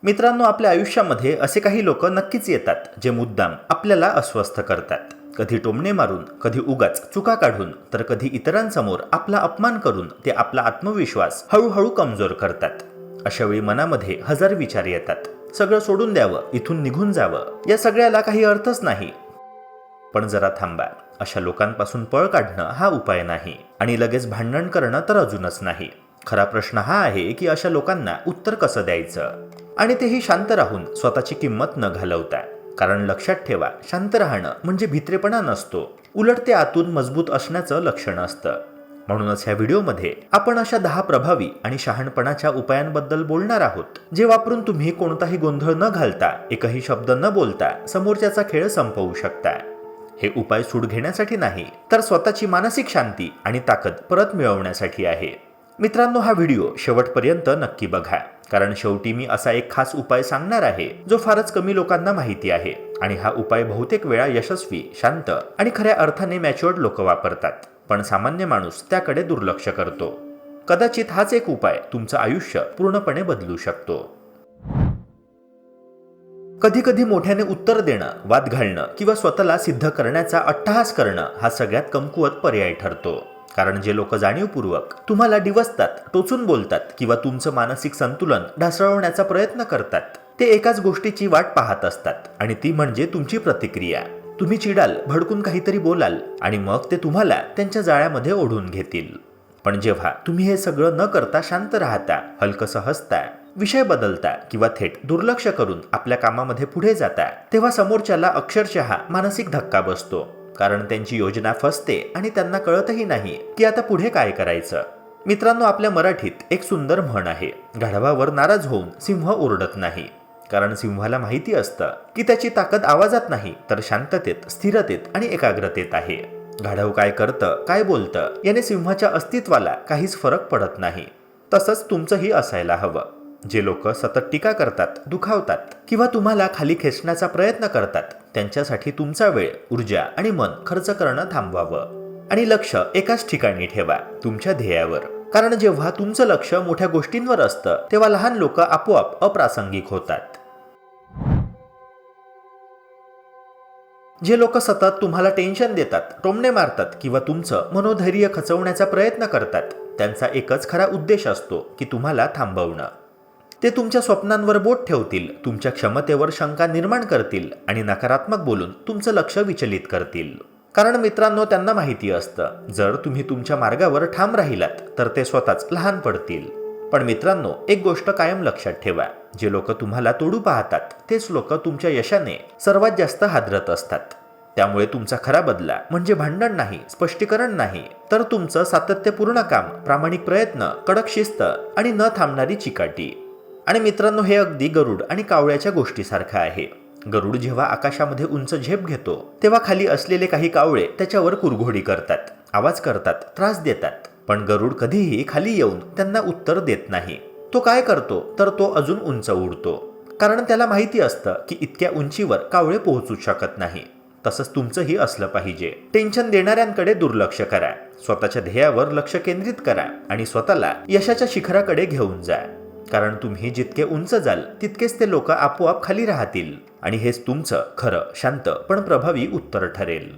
मित्रांनो, आपल्या आयुष्यामध्ये असे काही लोक नक्कीच येतात जे मुद्दाम आपल्याला अस्वस्थ करतात. कधी टोमणे मारून, कधी उगाच चुका काढून, तर कधी इतरांसमोर आपला अपमान करून ते आपला आत्मविश्वास हळूहळू कमजोर करतात. अशा वेळी मनामध्ये हजार विचार येतात. सगळं सोडून द्यावं, इथून निघून जावं, या सगळ्याला काही अर्थच नाही. पण जरा थांबा, अशा लोकांपासून पळ काढणं हा उपाय नाही आणि लगेच भांडण करणं तर अजूनच नाही. खरा प्रश्न हा आहे की अशा लोकांना उत्तर कसं द्यायचं, आणि तेही शांत राहून, स्वतःची किंमत न घालवता. कारण लक्षात ठेवा, शांत राहणं म्हणजे भित्रेपणा नसतो, उलट ते आतून मजबूत असण्याचं लक्षण असतं. म्हणूनच ह्या व्हिडिओमध्ये आपण अशा 10 प्रभावी आणि शहाणपणाच्या उपायांबद्दल बोलणार आहोत, जे वापरून तुम्ही कोणताही गोंधळ न घालता, एकही शब्द न बोलता समोरच्याचा खेळ संपवू शकता. हे उपाय सूड घेण्यासाठी नाही, तर स्वतःची मानसिक शांती आणि ताकद परत मिळवण्यासाठी आहे. मित्रांनो, हा व्हिडिओ शेवटपर्यंत नक्की बघा, कारण शेवटी मी असा एक खास उपाय सांगणार आहे जो फारच कमी लोकांना माहिती आहे, आणि हा उपाय बहुतेक वेळा यशस्वी, शांत आणि खऱ्या अर्थाने मॅच्युअर्ड लोक वापरतात, पण सामान्य माणूस त्याकडे दुर्लक्ष करतो. कदाचित हाच एक उपाय तुमचं आयुष्य पूर्णपणे बदलू शकतो. कधी कधी मोठ्याने उत्तर देणं, वाद घालणं किंवा स्वतःला सिद्ध करण्याचा अट्टहास करणं हा सगळ्यात कमकुवत पर्याय ठरतो. कारण जे लोक जाणीवपूर्वक तुम्हाला डिवचतात, टोचून बोलतात किंवा तुमचं मानसिक संतुलन ढासळवण्याचा प्रयत्न करतात, ते एकाच गोष्टीची वाट पाहत असतात, आणि ती म्हणजे तुमची प्रतिक्रिया. तुम्ही चिडाल, भडकून काहीतरी बोलाल, आणि मग ते तुम्हाला त्यांच्या जाळ्यामध्ये ओढून घेतील. पण जेव्हा तुम्ही हे सगळं न करता शांत राहता, हलकसं हसता, विषय बदलता किंवा थेट दुर्लक्ष करून आपल्या कामामध्ये पुढे जाता, तेव्हा समोरच्याला अक्षरशः मानसिक धक्का बसतो. कारण त्यांची योजना फसते आणि त्यांना कळतही नाही की आता पुढे काय करायचं. मित्रांनो, आपल्या मराठीत एक सुंदर म्हण आहे, गाढवावर नाराज होऊन सिंह ओरडत नाही. कारण सिंहाला माहिती असतं की त्याची ताकद आवाजात नाही, तर शांततेत, स्थिरतेत आणि एकाग्रतेत आहे. गाढव काय करतं, काय बोलतं, याने सिंहाच्या अस्तित्वाला काहीच फरक पडत नाही. तसंच तुमचंही असायला हवं. जे लोक सतत टीका करतात, दुखावतात किंवा तुम्हाला खाली खेचण्याचा प्रयत्न करतात, त्यांच्यासाठी तुमचा वेळ, ऊर्जा आणि मन खर्च करणं थांबवावं आणि लक्ष एकाच ठिकाणी ठेवा, तुमच्या ध्येयावर. कारण जेव्हा तुमचं लक्ष मोठ्या गोष्टींवर असतं, तेव्हा लहान लोक आपोआप अप्रासंगिक होतात. जे लोक सतत तुम्हाला टेन्शन देतात, टोमणे मारतात किंवा तुमचं मनोधैर्य खचवण्याचा प्रयत्न करतात, त्यांचा एकच खरा उद्देश असतो की तुम्हाला थांबवणं. ते तुमच्या स्वप्नांवर बोट ठेवतील, तुमच्या क्षमतेवर शंका निर्माण करतील आणि नकारात्मक बोलून तुमचं लक्ष विचलित करतील. कारण मित्रांनो, त्यांना माहिती असतं, जर तुम्ही तुमच्या मार्गावर ठाम राहिलात तर ते स्वतःच लहान पडतील. पण मित्रांनो, एक गोष्ट कायम लक्षात ठेवा, जे लोक तुम्हाला तोडू पाहतात, तेच लोक तुमच्या यशाने सर्वात जास्त हादरत असतात. त्यामुळे तुमचा खरा बदला म्हणजे भांडण नाही, स्पष्टीकरण नाही, तर तुमचं सातत्यपूर्ण काम, प्रामाणिक प्रयत्न, कडक शिस्त आणि न थांबणारी चिकाटी. आणि मित्रांनो, हे अगदी गरुड आणि कावळ्याच्या गोष्टीसारखं आहे. गरुड जेव्हा आकाशामध्ये उंच झेप घेतो, तेव्हा खाली असलेले काही कावळे त्याच्यावर कुरघोडी करतात, आवाज करतात, त्रास देतात. पण गरुड कधीही खाली येऊन त्यांना उत्तर देत नाही. तो काय करतो, तर तो अजून उंच उडतो. कारण त्याला माहिती असतं की इतक्या उंचीवर कावळे पोहोचू शकत नाही. तसंच तुमचंही असलं पाहिजे. टेन्शन देणाऱ्यांकडे दुर्लक्ष करा, स्वतःच्या ध्येयावर लक्ष केंद्रित करा आणि स्वतःला यशाच्या शिखराकडे घेऊन जा. कारण तुम्ही जितके उंच जाल, तितकेच ते लोक आपोआप खाली राहतील, आणि हेच तुमचं खरं, शांत पण प्रभावी उत्तर ठरेल.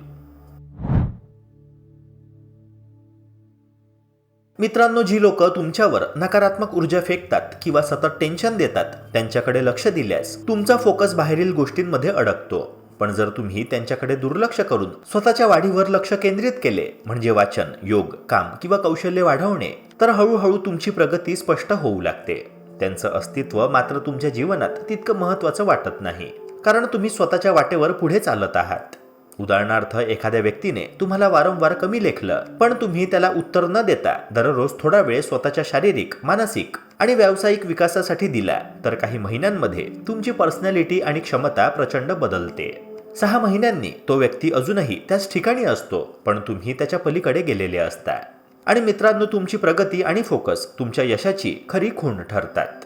मित्रांनो, जी लोक तुमच्यावर नकारात्मक ऊर्जा फेकतात किंवा सतत टेन्शन देतात, त्यांच्याकडे लक्ष दिल्यास तुमचा फोकस बाहेरील गोष्टींमध्ये अडकतो. पण जर तुम्ही त्यांच्याकडे दुर्लक्ष करून स्वतःच्या वाढीवर लक्ष केंद्रित केले, म्हणजे वाचन, योग, काम किंवा कौशल्य वाढवणे, तर हळूहळू तुमची प्रगती स्पष्ट होऊ लागते. त्यांचं अस्तित्व मात्र तुमच्या जीवनात तितकं महत्त्वाचं वाटत नाही, कारण तुम्ही स्वतःच्या वाटेवर पुढे चालत आहात. उदाहरणार्थ, एखाद्या व्यक्तीने तुम्हाला वारंवार कमी लेखलं, पण तुम्ही त्याला उत्तर न देता दररोज थोडा वेळ स्वतःच्या शारीरिक, मानसिक आणि व्यावसायिक विकासासाठी दिला, तर काही महिन्यांमध्ये तुमची पर्सनॅलिटी आणि क्षमता प्रचंड बदलते. 6 महिन्यांनी तो व्यक्ती अजूनही त्याच ठिकाणी असतो, पण तुम्ही त्याच्या पलीकडे गेलेले असता. आणि मित्रांनो, तुमची प्रगती आणि फोकस तुमच्या यशाची खरी खूण ठरतात.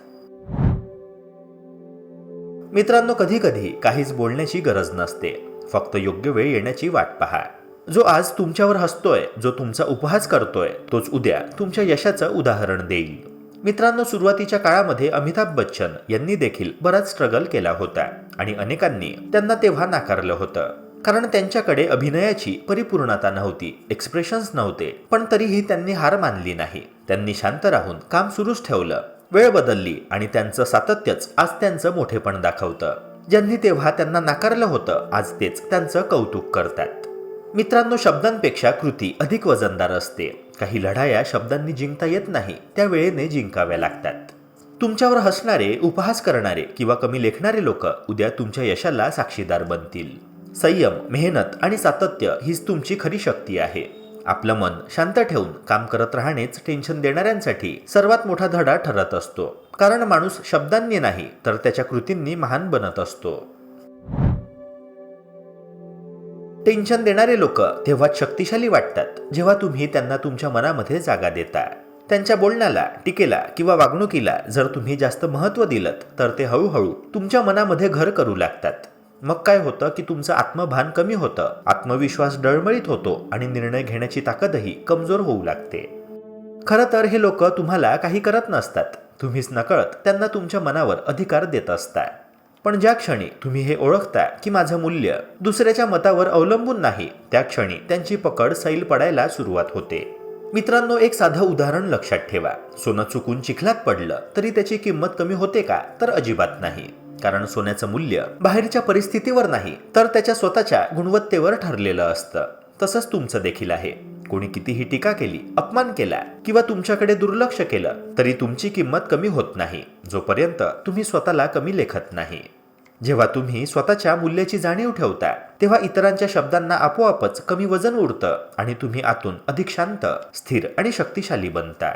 मित्रांनो, कधी कधी काहीच बोलण्याची गरज नसते, फक्त योग्य वेळ येण्याची वाट पहा. जो आज तुमच्यावर हसतोय, जो तुमचा उपहास करतोय, तोच उद्या तुमच्या यशाचं उदाहरण देईल. मित्रांनो, सुरुवातीच्या काळामध्ये अमिताभ बच्चन यांनी देखील बराच स्ट्रगल केला होता आणि अनेकांनी त्यांना तेव्हा नाकारलं होतं, कारण त्यांच्याकडे अभिनयाची परिपूर्णता नव्हती, एक्सप्रेशन्स नव्हते. पण तरीही त्यांनी हार मानली नाही. त्यांनी शांत राहून काम सुरूच ठेवलं. वेळ बदलली आणि त्यांचं सातत्यच आज त्यांचं मोठेपण दाखवतं. ज्यांनी तेव्हा त्यांना नाकारलं होतं, आज तेच त्यांचं कौतुक करतात. मित्रांनो, शब्दांपेक्षा कृती अधिक वजनदार असते. काही लढाया शब्दांनी जिंकता येत नाही, त्या वेळेने जिंकाव्या लागतात. तुमच्यावर हसणारे, उपहास करणारे किंवा कमी लेखणारे लोक उद्या तुमच्या यशाला साक्षीदार बनतील. संयम, मेहनत आणि सातत्य हीच तुमची खरी शक्ती आहे. आपलं मन शांत ठेवून काम करत राहणेच टेन्शन देणाऱ्यांसाठी सर्वात मोठा धडा ठरत असतो, कारण माणूस शब्दांनी नाही तर त्याच्या कृतींनी महान बनत असतो. टेन्शन देणारे लोक तेव्हाच शक्तिशाली वाटतात जेव्हा तुम्ही त्यांना तुमच्या मनामध्ये जागा देता. त्यांच्या बोलण्याला, टीकेला किंवा वागणुकीला जर तुम्ही जास्त महत्त्व दिलत तर ते हळूहळू तुमच्या मनामध्ये घर करू लागतात. मग काय होतं की तुमचं आत्मभान कमी होतं, आत्मविश्वास डळमळीत होतो आणि निर्णय घेण्याची ताकदही कमजोर होऊ लागते. खरं तर हे लोक तुम्हाला काही करत नसतात, तुम्हीच नकळत त्यांना तुमच्या मनावर अधिकार देत असता. पण ज्या क्षणी तुम्ही हे ओळखता की माझं मूल्य दुसऱ्याच्या मतावर अवलंबून नाही, त्या क्षणी त्यांची पकड सैल पडायला सुरुवात होते. मित्रांनो, एक साधं उदाहरण लक्षात ठेवा. सोनं चुकून चिखलात पडलं तरी त्याची किंमत कमी होते का? तर अजिबात नाही. कारण सोन्याचं मूल्य बाहेरच्या परिस्थितीवर नाही तर त्याच्या स्वतःच्या गुणवत्तेवर ठरलेलं असतं. तसंच तुमचं देखील आहे. कोणी कितीही टीका केली, अपमान केला किंवा तुमच्याकडे दुर्लक्ष केलं तरी तुमची किंमत कमी होत नाही, जोपर्यंत तुम्ही स्वतःला कमी लेखत नाही. जेव्हा तुम्ही स्वतःच्या मूल्याची जाणीव ठेवता तेव्हा इतरांच्या शब्दांना आपोआपच कमी वजन उरतं आणि तुम्ही आतून अधिक शांत, स्थिर आणि शक्तिशाली बनता.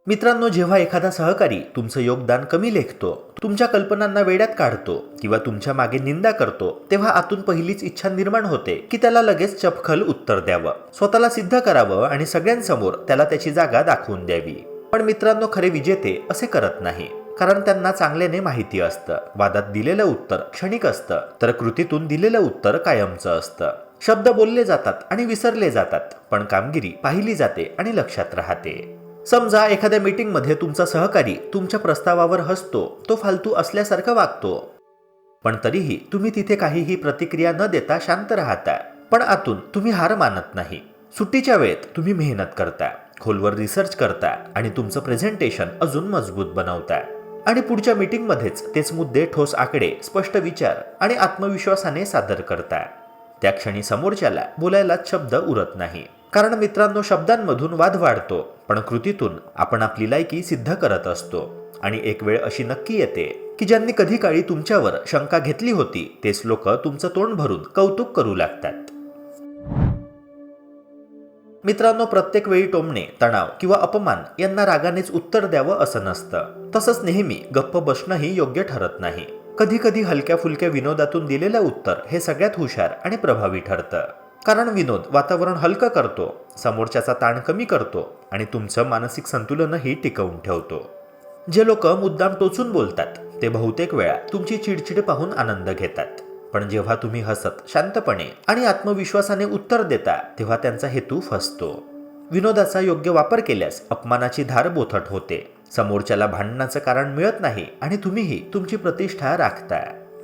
मित्रांनो, जेव्हा एखादा सहकारी तुमचं योगदान कमी लेखतो, तुमच्या कल्पनांना वेड्यात काढतो किंवा तुमच्या मागे निंदा करतो, तेव्हा आतून पहिलीच इच्छा निर्माण होते की त्याला लगेच चपखल उत्तर द्यावं, स्वतःला सिद्ध करावं आणि सगळ्यांसमोर त्याला त्याची जागा दाखवून द्यावी. पण मित्रांनो, खरे विजेते असे करत नाही, कारण त्यांना चांगल्याने माहिती असतं वादात दिलेलं उत्तर क्षणिक असतं, तर कृतीतून दिलेलं उत्तर कायमचं असतं. शब्द बोलले जातात आणि विसरले जातात, पण कामगिरी पाहिली जाते आणि लक्षात राहते. समजा एखाद्या मीटिंगमध्ये तुमचा सहकारी तुमच्या प्रस्तावावर हसतो, तो फालतू असल्यासारखं वागतो, पण तरीही तुम्ही तिथे काहीही प्रतिक्रिया न देता शांत राहता. पण आतून तुम्ही हार मानत नाही. सुट्टीच्या वेळेत तुम्ही मेहनत करता, खोलवर रिसर्च करता आणि तुमचं प्रेझेंटेशन अजून मजबूत बनवता. आणि पुढच्या मीटिंगमध्येच तेच मुद्दे, ठोस आकडे, स्पष्ट विचार आणि आत्मविश्वासाने सादर करता. त्या क्षणी समोरच्याला बोलायलाच शब्द उरत नाही. कारण मित्रांनो, शब्दांमधून वाद वाढतो, पण कृतीतून आपण आपली लायकी सिद्ध करत असतो. आणि एक वेळ अशी नक्की येते की ज्यांनी कधी काळी तुमच्यावर शंका घेतली होती तेच लोक तुमचं तोंड भरून कौतुक करू लागतात. मित्रांनो, प्रत्येक वेळी टोमणे, तणाव किंवा अपमान यांना रागानेच उत्तर द्यावं असं नसतं. तसंच नेहमी गप्प बसणंही योग्य ठरत नाही. कधी कधी हलक्या फुलक्या विनोदातून दिलेलं उत्तर हे सगळ्यात हुशार आणि प्रभावी ठरतं. कारण विनोद वातावरण हलकं करतो, समोरच्याचा ताण कमी करतो आणि तुमचं मानसिक संतुलनही टिकवून ठेवतो. जे लोक मुद्दाम टोचून बोलतात ते बहुतेक वेळा तुमची चिडचिड पाहून आनंद घेतात. पण जेव्हा तुम्ही हसत, शांतपणे आणि आत्मविश्वासाने उत्तर देता तेव्हा त्यांचा हेतू फसतो. विनोदाचा योग्य वापर केल्यास अपमानाची धार बोथट होते, समोरच्याला भांडणाचं कारण मिळत नाही आणि तुम्हीही तुमची प्रतिष्ठा राखता.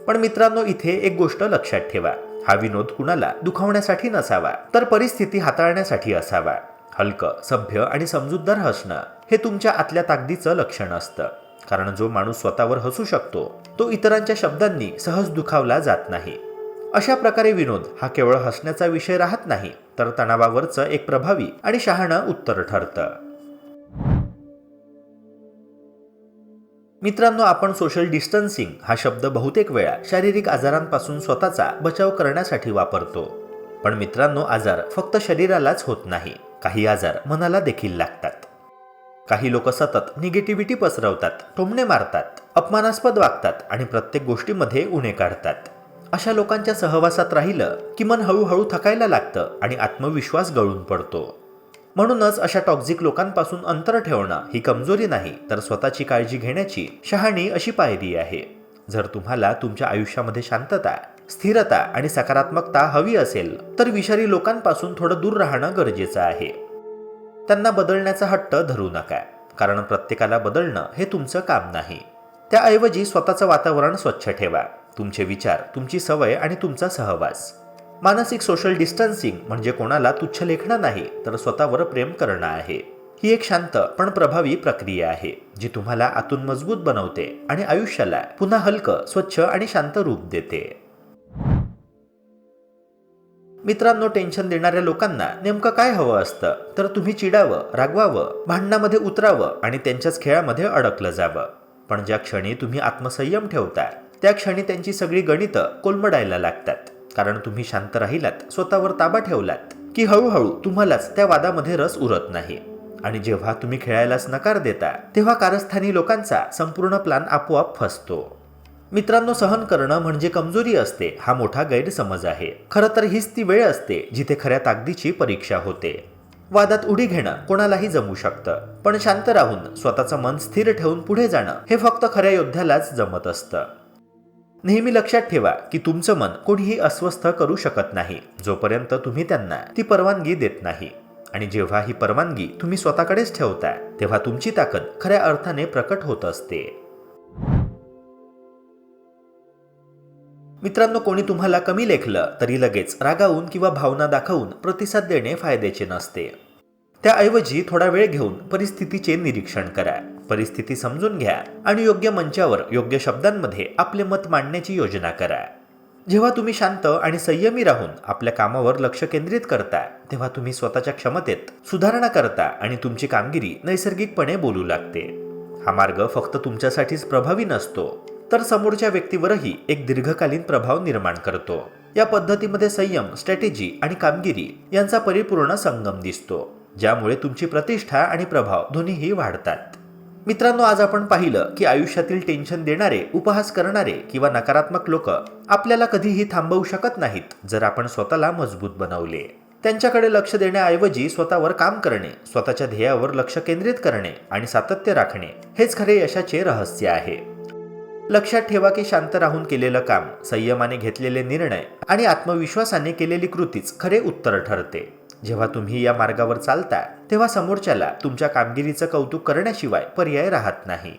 पण मित्रांनो, इथे एक गोष्ट लक्षात ठेवा. हा विनोद कुणाला दुखावण्यासाठी नसावा, तर परिस्थिती हाताळण्यासाठी असावा. हलकं, सभ्य आणि समजूतदार हसणं हे तुमच्या आतल्या ताकदीचं लक्षण असतं. कारण जो माणूस स्वतःवर हसू शकतो तो इतरांच्या शब्दांनी सहज दुखावला जात नाही. अशा प्रकारे विनोद हा केवळ हसण्याचा विषय राहत नाही, तर तणावावरचं एक प्रभावी आणि शहाणं उत्तर ठरतं. मित्रांनो, आपण सोशल डिस्टन्सिंग हा शब्द बहुतेक वेळा शारीरिक आजारांपासून स्वतःचा बचाव करण्यासाठी वापरतो. पण मित्रांनो, आजार फक्त शरीरालाच होत नाही, काही आजार मनाला देखील लागतात. काही लोक सतत निगेटिव्हिटी पसरवतात, टोमणे मारतात, अपमानास्पद वागतात आणि प्रत्येक गोष्टीमध्ये उणे काढतात. अशा लोकांच्या सहवासात राहिलं की मन हळूहळू थकायला लागतं आणि आत्मविश्वास गळून पडतो. म्हणूनच अशा टॉक्झिक लोकांपासून अंतर ठेवणं ही कमजोरी नाही, तर स्वतःची काळजी घेण्याची शहाणी अशी पायरी आहे. जर तुम्हाला तुमच्या आयुष्यामध्ये शांतता, स्थिरता आणि सकारात्मकता हवी असेल तर विषारी लोकांपासून थोडं दूर राहणं गरजेचं आहे. त्यांना बदलण्याचा हट्ट धरू नका, कारण प्रत्येकाला बदलणं हे तुमचं काम नाही. त्याऐवजी स्वतःचं वातावरण स्वच्छ ठेवा. तुमचे विचार, तुमची सवय आणि तुमचा सहवास. मानसिक सोशल डिस्टन्सिंग म्हणजे कोणाला तुच्छ लेखणं नाही, तर स्वतःवर प्रेम करणं आहे. ही एक शांत पण प्रभावी प्रक्रिया आहे, जी तुम्हाला आतून मजबूत बनवते आणि आयुष्याला पुन्हा हलकं, स्वच्छ आणि शांत रूप देते. मित्रांनो, टेन्शन देणाऱ्या लोकांना नेमकं काय हवं असतं, तर तुम्ही चिडावं, रागवावं, भांडणामध्ये उतरावं आणि त्यांच्याच खेळामध्ये अडकलं जावं. पण ज्या क्षणी तुम्ही आत्मसंयम ठेवता, त्या क्षणी त्यांची सगळी गणितं कोलमडायला लागतात. कारण तुम्ही शांत राहिलात, स्वतःवर ताबा ठेवलात, की हळूहळू तुम्हालाच त्या वादामध्ये रस उरत नाही. आणि जेव्हा तुम्ही खेळायलाच नकार देता, तेव्हा कारस्थानी लोकांचा संपूर्ण प्लॅन आपोआप फसतो. मित्रांनो, सहन करणं म्हणजे कमजोरी असते हा मोठा गैरसमज आहे. खरं तर हीच ती वेळ असते जिथे खऱ्या ताकदीची परीक्षा होते. वादात उडी घेणं कोणालाही जमू शकतं, पण शांत राहून स्वतःचं मन स्थिर ठेवून पुढे जाणं हे फक्त खऱ्या योद्ध्यालाच जमत असतं. नेहमी लक्षात ठेवा की तुमचं मन कोणीही अस्वस्थ करू शकत नाही, जोपर्यंत तुम्ही त्यांना ती परवानगी देत नाही. आणि जेव्हा ही परवानगी तुम्ही स्वतःकडेच ठेवता, तेव्हा तुमची ताकद खऱ्या अर्थाने प्रकट होत असते. मित्रांनो, कोणी तुम्हाला कमी लेखलं तरी लगेच रागावून किंवा भावना दाखवून प्रतिसाद देणे फायद्याचे नसते. त्याऐवजी थोडा वेळ घेऊन परिस्थितीचे निरीक्षण करा, परिस्थिती समजून घ्या आणि योग्य मंचावर योग्य शब्दांमध्ये आपले मत मांडण्याची योजना करा. जेव्हा तुम्ही शांत आणि संयमी राहून आपल्या कामावर लक्ष केंद्रित करता, तेव्हा तुम्ही स्वतःच्या क्षमतेत सुधारणा करता आणि तुमची कामगिरी नैसर्गिकपणे बोलू लागते. हा मार्ग फक्त तुमच्यासाठीच प्रभावी नसतो, तर समोरच्या व्यक्तीवरही एक दीर्घकालीन प्रभाव निर्माण करतो. या पद्धतीमध्ये संयम, स्ट्रॅटेजी आणि कामगिरी यांचा परिपूर्ण संगम दिसतो, ज्यामुळे तुमची प्रतिष्ठा आणि प्रभाव दोन्हीही वाढतात. मित्रांनो, आज आपण पाहिलं की आयुष्यातील टेन्शन देणारे, उपहास करणारे किंवा नकारात्मक लोक आपल्याला कधीही थांबवू शकत नाहीत, जर आपण स्वतःला मजबूत बनवले. त्यांच्याकडे लक्ष देण्याऐवजी स्वतःवर काम करणे, स्वतःच्या ध्येयावर लक्ष केंद्रित करणे आणि सातत्य राखणे हेच खरे यशाचे रहस्य आहे. लक्षात ठेवा की शांत राहून केलेलं काम, संयमाने घेतलेले निर्णय आणि आत्मविश्वासाने केलेली कृतीच खरे उत्तर ठरते. जेव्हा तुम्ही या मार्गावर चालता, तेव्हा समोरच्याला तुमच्या कामगिरीचं कौतुक करण्याशिवाय पर्याय राहत नाही.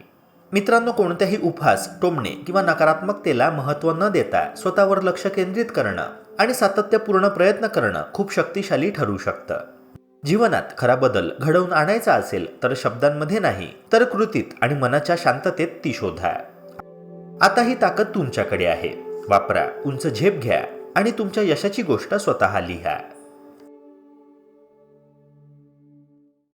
मित्रांनो, कोणत्याही उपहास, टोमणे किंवा नकारात्मकतेला महत्त्व न देता स्वतःवर लक्ष केंद्रित करणं आणि सातत्यपूर्ण प्रयत्न करणं खूप शक्तिशाली ठरू शकतं. जीवनात खरा बदल घडवून आणायचा असेल तर शब्दांमध्ये नाही, तर कृतीत आणि मनाच्या शांततेत ती शोधा. आता ही ताकद तुमच्याकडे आहे, वापरा, उंच झेप घ्या आणि तुमच्या यशाची गोष्ट स्वतः लिहा.